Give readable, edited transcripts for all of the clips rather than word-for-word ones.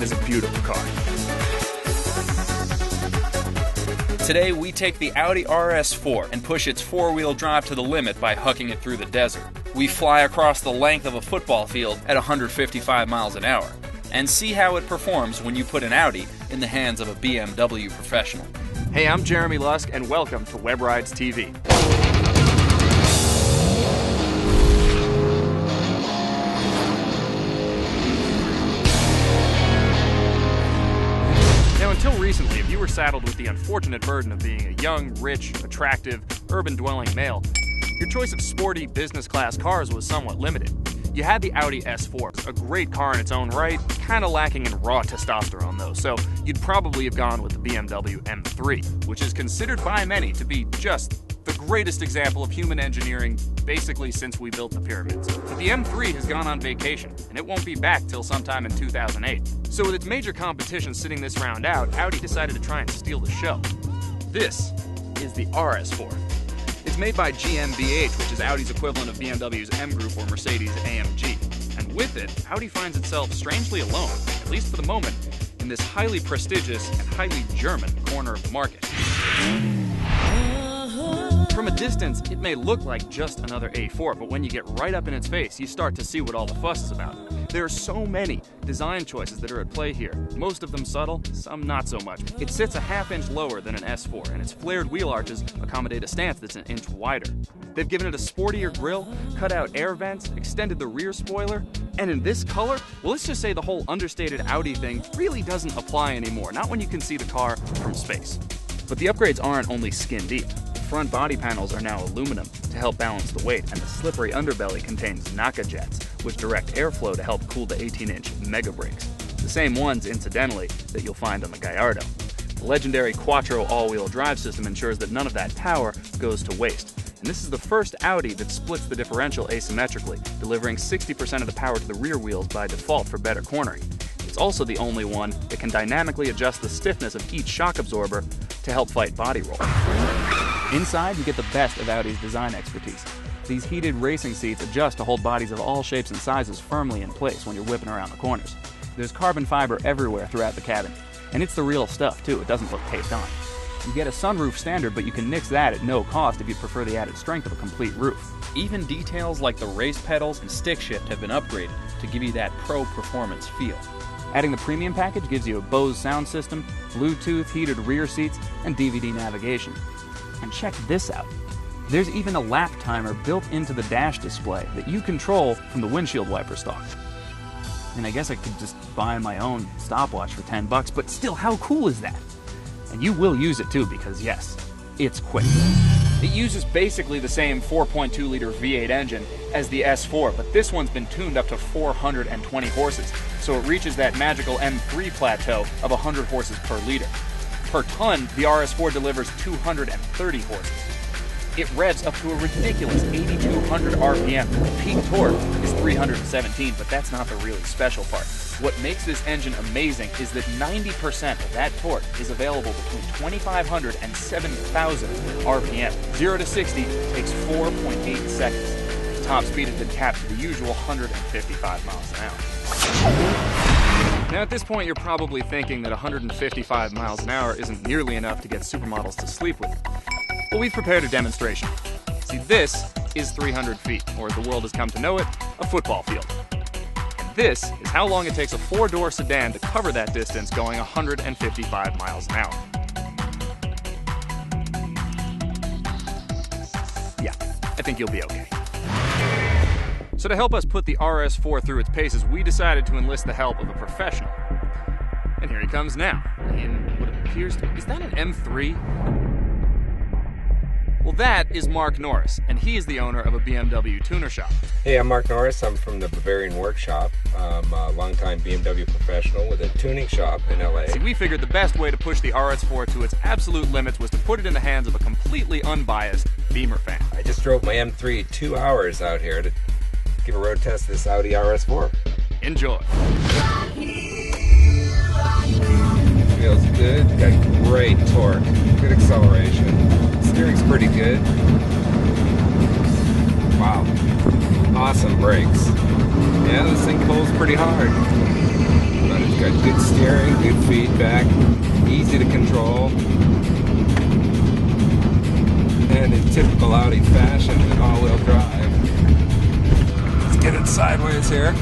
that is a beautiful car. Today we take the Audi RS4 and push its four-wheel drive to the limit by hucking it through the desert. We fly across the length of a football field at 155 miles an hour and see how it performs when you put an Audi in the hands of a BMW professional. Hey, I'm Jeremy Lusk and welcome to WebRidesTV. Until recently, if you were saddled with the unfortunate burden of being a young, rich, attractive, urban-dwelling male, your choice of sporty, business-class cars was somewhat limited. You had the Audi S4, a great car in its own right, kind of lacking in raw testosterone though, so you'd probably have gone with the BMW M3, which is considered by many to be just the greatest example of human engineering basically since we built the pyramids. But the M3 has gone on vacation, and it won't be back till sometime in 2008. So with its major competition sitting this round out, Audi decided to try and steal the show. This is the RS4. It's made by GmbH, which is Audi's equivalent of BMW's M Group or Mercedes AMG. And with it, Audi finds itself strangely alone, at least for the moment, in this highly prestigious and highly German corner of the market. From a distance, it may look like just another A4, but when you get right up in its face, you start to see what all the fuss is about. There are so many design choices that are at play here, most of them subtle, some not so much. It sits a half-inch lower than an S4, and its flared wheel arches accommodate a stance that's an inch wider. They've given it a sportier grille, cut out air vents, extended the rear spoiler, and in this color, well, let's just say the whole understated Audi thing really doesn't apply anymore, not when you can see the car from space. But the upgrades aren't only skin deep. Front body panels are now aluminum to help balance the weight, and the slippery underbelly contains Naka jets, which direct airflow to help cool the 18-inch Mega Brakes, the same ones, incidentally, that you'll find on the Gallardo. The legendary Quattro all-wheel drive system ensures that none of that power goes to waste, and this is the first Audi that splits the differential asymmetrically, delivering 60% of the power to the rear wheels by default for better cornering. It's also the only one that can dynamically adjust the stiffness of each shock absorber to help fight body roll. Inside, you get the best of Audi's design expertise. These heated racing seats adjust to hold bodies of all shapes and sizes firmly in place when you're whipping around the corners. There's carbon fiber everywhere throughout the cabin, and it's the real stuff too, it doesn't look taped on. You get a sunroof standard, but you can nix that at no cost if you prefer the added strength of a complete roof. Even details like the race pedals and stick shift have been upgraded to give you that pro performance feel. Adding the premium package gives you a Bose sound system, Bluetooth, heated rear seats, and DVD navigation. And check this out. There's even a lap timer built into the dash display that you control from the windshield wiper stalk. And I guess I could just buy my own stopwatch for $10, but still, how cool is that? And you will use it too, because yes, it's quick. It uses basically the same 4.2-liter V8 engine as the S4, but this one's been tuned up to 420 horses, so it reaches that magical M3 plateau of 100 horses per liter. Per ton, the RS4 delivers 230 horses. It revs up to a ridiculous 8,200 RPM. Peak torque is 317, but that's not the really special part. What makes this engine amazing is that 90% of that torque is available between 2,500 and 7,000 RPM. 0 to 60 takes 4.8 seconds. Top speed has been capped to the usual 155 miles an hour. Now at this point you're probably thinking that 155 miles an hour isn't nearly enough to get supermodels to sleep with. Well, we've prepared a demonstration. See, this is 300 feet, or as the world has come to know it, a football field. And this is how long it takes a four-door sedan to cover that distance going 155 miles an hour. Yeah, I think you'll be okay. So to help us put the RS4 through its paces, we decided to enlist the help of a professional. And here he comes now, in what appears to be... Is that an M3? Well, that is Mark Norris, and he is the owner of a BMW tuner shop. Hey, I'm Mark Norris. I'm from the Bavarian Workshop. I'm a longtime BMW professional with a tuning shop in LA. See, we figured the best way to push the RS4 to its absolute limits was to put it in the hands of a completely unbiased Beamer fan. I just drove my M3 2 hours out here to give a road test of this Audi RS4. Enjoy. Feels good, got great torque, good acceleration. Steering's pretty good. Wow. Awesome brakes. Yeah, this thing pulls pretty hard, but it's got good steering, good feedback, easy to control. And in typical Audi fashion with all-wheel drive. Let's get it sideways here.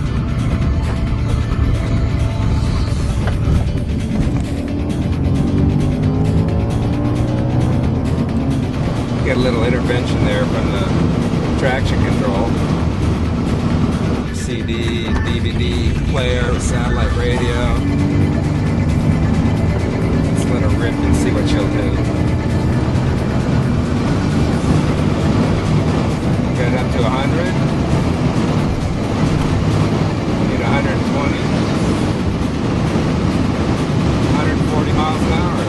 Get a little intervention there from the traction control. CD, DVD player, satellite radio. Let's let her rip and see what she'll do. Get it up to 100. Need 120. 140 miles an hour.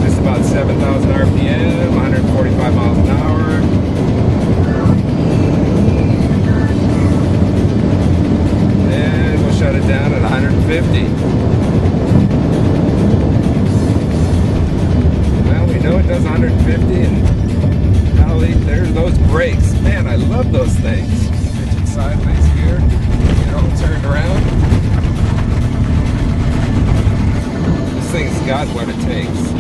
Just about 7,000 RPM, 145 miles an hour. And we'll shut it down at 150. Well, we know it does 150, and golly, there's those brakes. Man, I love those things. Pitch it sideways here, get it all turned around. This thing's got what it takes.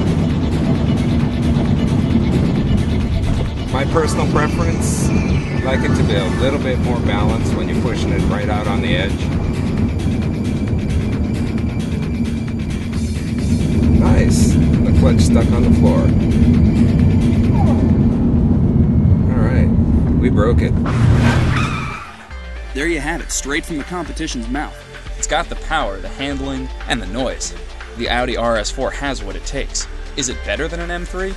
My personal preference, I like it to be a little bit more balanced when you're pushing it right out on the edge. Nice. The clutch stuck on the floor. Alright, we broke it. There you have it, straight from the competition's mouth. It's got the power, the handling, and the noise. The Audi RS4 has what it takes. Is it better than an M3?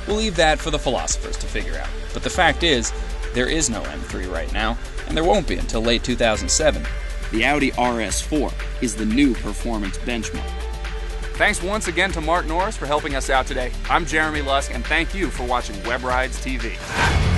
We'll leave that for the philosophers to figure out. But the fact is, there is no M3 right now, and there won't be until late 2007. The Audi RS4 is the new performance benchmark. Thanks once again to Mark Norris for helping us out today. I'm Jeremy Lusk, and thank you for watching WebRidesTV.